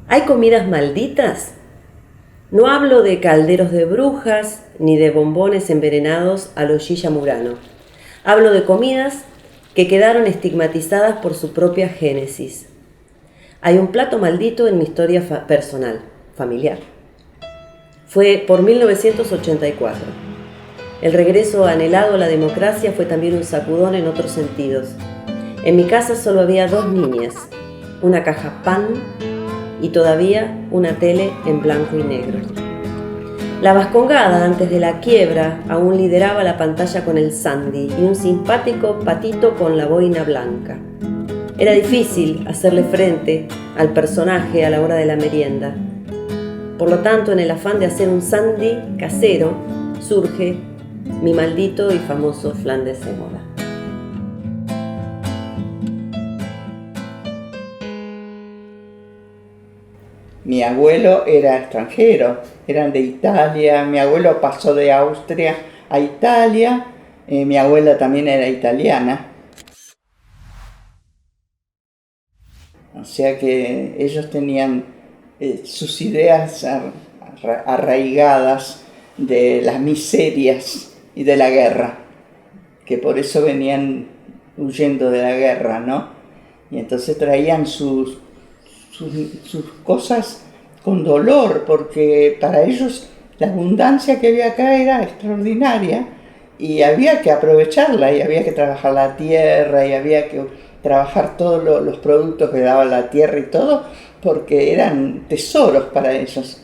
¿Hay comidas malditas? No hablo de calderos de brujas ni de bombones envenenados a lo Gilla Murano. Hablo de comidas que quedaron estigmatizadas por su propia génesis. Hay un plato maldito en mi historia personal, familiar. Fue por 1984. El regreso anhelado a la democracia fue también un sacudón en otros sentidos. En mi casa solo había 2 niñas, una caja pan y todavía una tele en blanco y negro. La Vascongada, antes de la quiebra, aún lideraba la pantalla con el Sandy y un simpático patito con la boina blanca. Era difícil hacerle frente al personaje a la hora de la merienda. Por lo tanto, en el afán de hacer un Sandy casero, surge mi maldito y famoso flan de sémola. Mi abuelo era extranjero, eran de Italia. Mi abuelo pasó de Austria a Italia. Mi abuela también era italiana. O sea que ellos tenían sus ideas arraigadas de las miserias y de la guerra, que por eso venían huyendo de la guerra, ¿no? Y entonces traían sus cosas con dolor, porque para ellos la abundancia que había acá era extraordinaria y había que aprovecharla, y había que trabajar la tierra, y había que trabajar todos los productos que daba la tierra y todo, porque eran tesoros para ellos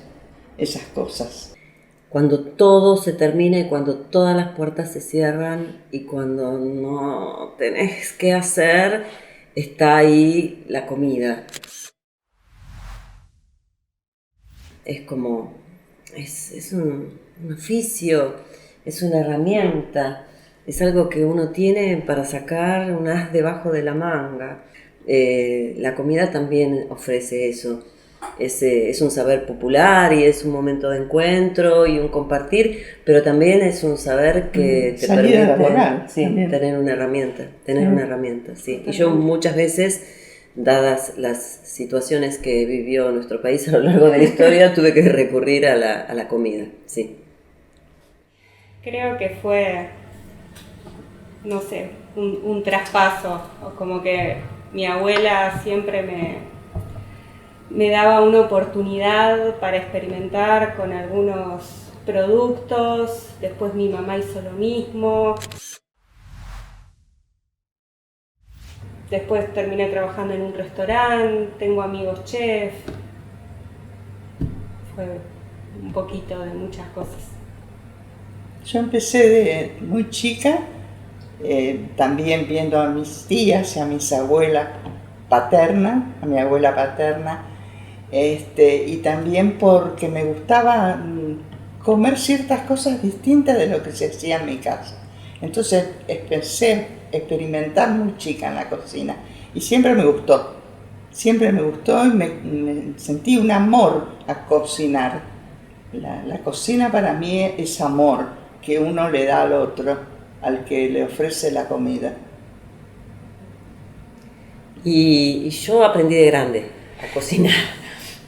esas cosas. Cuando todo se termina y cuando todas las puertas se cierran y cuando no tenés qué hacer, está ahí la comida. Es como, es un oficio, es una herramienta, es algo que uno tiene para sacar un as debajo de la manga. La comida también ofrece eso. Es un saber popular y es un momento de encuentro y un compartir, pero también es un saber que te salida permite laboral, tener una herramienta, sí. Y yo muchas veces, dadas las situaciones que vivió nuestro país a lo largo de la historia, tuve que recurrir a la comida, sí. Creo que fue, no sé, un traspaso, o como que mi abuela siempre me daba una oportunidad para experimentar con algunos productos, después mi mamá hizo lo mismo. Después terminé trabajando en un restaurante, tengo amigos chefs. Fue un poquito de muchas cosas. Yo empecé de muy chica, también viendo a mis tías y a mis abuelas paterna, a mi abuela paterna, y también porque me gustaba comer ciertas cosas distintas de lo que se hacía en mi casa. Entonces empecé a experimentar muy chica en la cocina y siempre me gustó y me sentí un amor a cocinar. La cocina para mí es amor que uno le da al otro, al que le ofrece la comida. Y yo aprendí de grande a cocinar,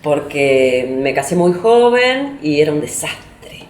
porque me casé muy joven y era un desastre.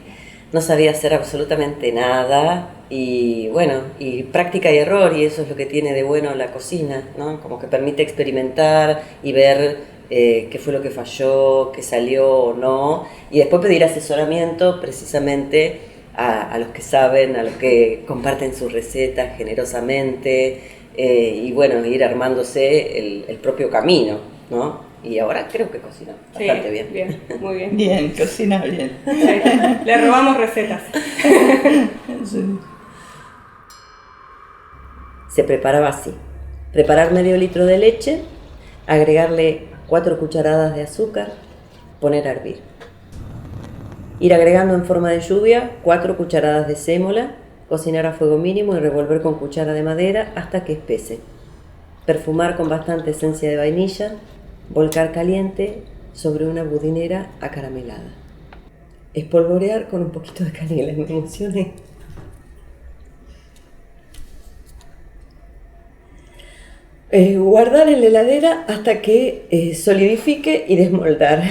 No sabía hacer absolutamente nada y bueno, y práctica y error, y eso es lo que tiene de bueno la cocina, ¿no? Como que permite experimentar y ver qué fue lo que falló, qué salió o no, y después pedir asesoramiento precisamente a los que saben, a los que comparten sus recetas generosamente, y bueno, ir armándose el propio camino, ¿no? Y ahora creo que cocina bastante bien. Bien, muy bien. Bien, cocina bien. Sí, le robamos recetas. Sí. Se preparaba así: preparar medio litro de leche, agregarle 4 cucharadas de azúcar, poner a hervir. Ir agregando en forma de lluvia 4 cucharadas de sémola, cocinar a fuego mínimo y revolver con cuchara de madera hasta que espese. Perfumar con bastante esencia de vainilla, volcar caliente sobre una budinera acaramelada. Espolvorear con un poquito de canela, me emocioné. Guardar en la heladera hasta que solidifique y desmoldar.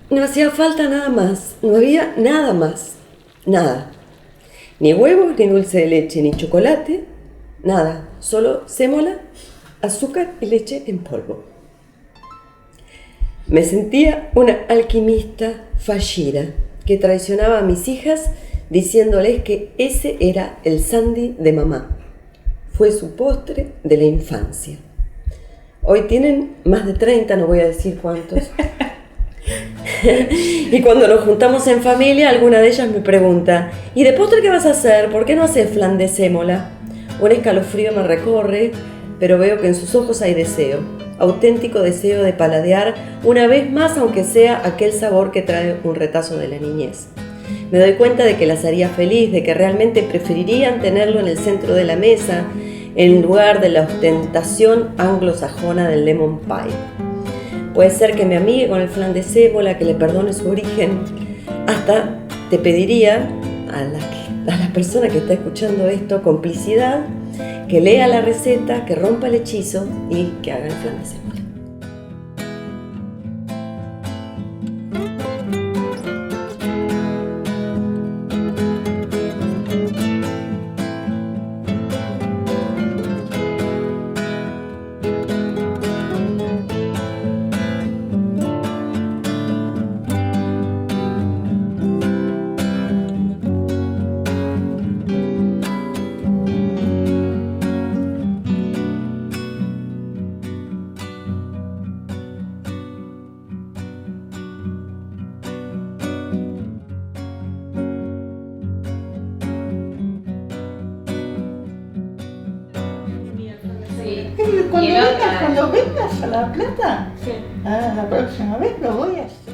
No hacía falta nada más, no había nada más, nada. Ni huevos, ni dulce de leche, ni chocolate, nada, solo sémola, azúcar y leche en polvo. Me sentía una alquimista fallida que traicionaba a mis hijas diciéndoles que ese era el sándwich de mamá. Fue su postre de la infancia. Hoy tienen más de 30, no voy a decir cuántos. Y cuando nos juntamos en familia, alguna de ellas me pregunta: ¿y de postre qué vas a hacer? ¿Por qué no haces flan de sémola? Un escalofrío me recorre, pero veo que en sus ojos hay deseo, auténtico deseo de paladear una vez más, aunque sea aquel sabor que trae un retazo de la niñez. Me doy cuenta de que las haría feliz, de que realmente preferirían tenerlo en el centro de la mesa, en lugar de la ostentación anglosajona del lemon pie. Puede ser que me amigue con el flan de sémola, que le perdone su origen. Hasta te pediría a la persona que está escuchando esto complicidad, que lea la receta, que rompa el hechizo y que haga el flan de sémola. Cuando vengas a La Plata, la próxima vez lo voy a hacer.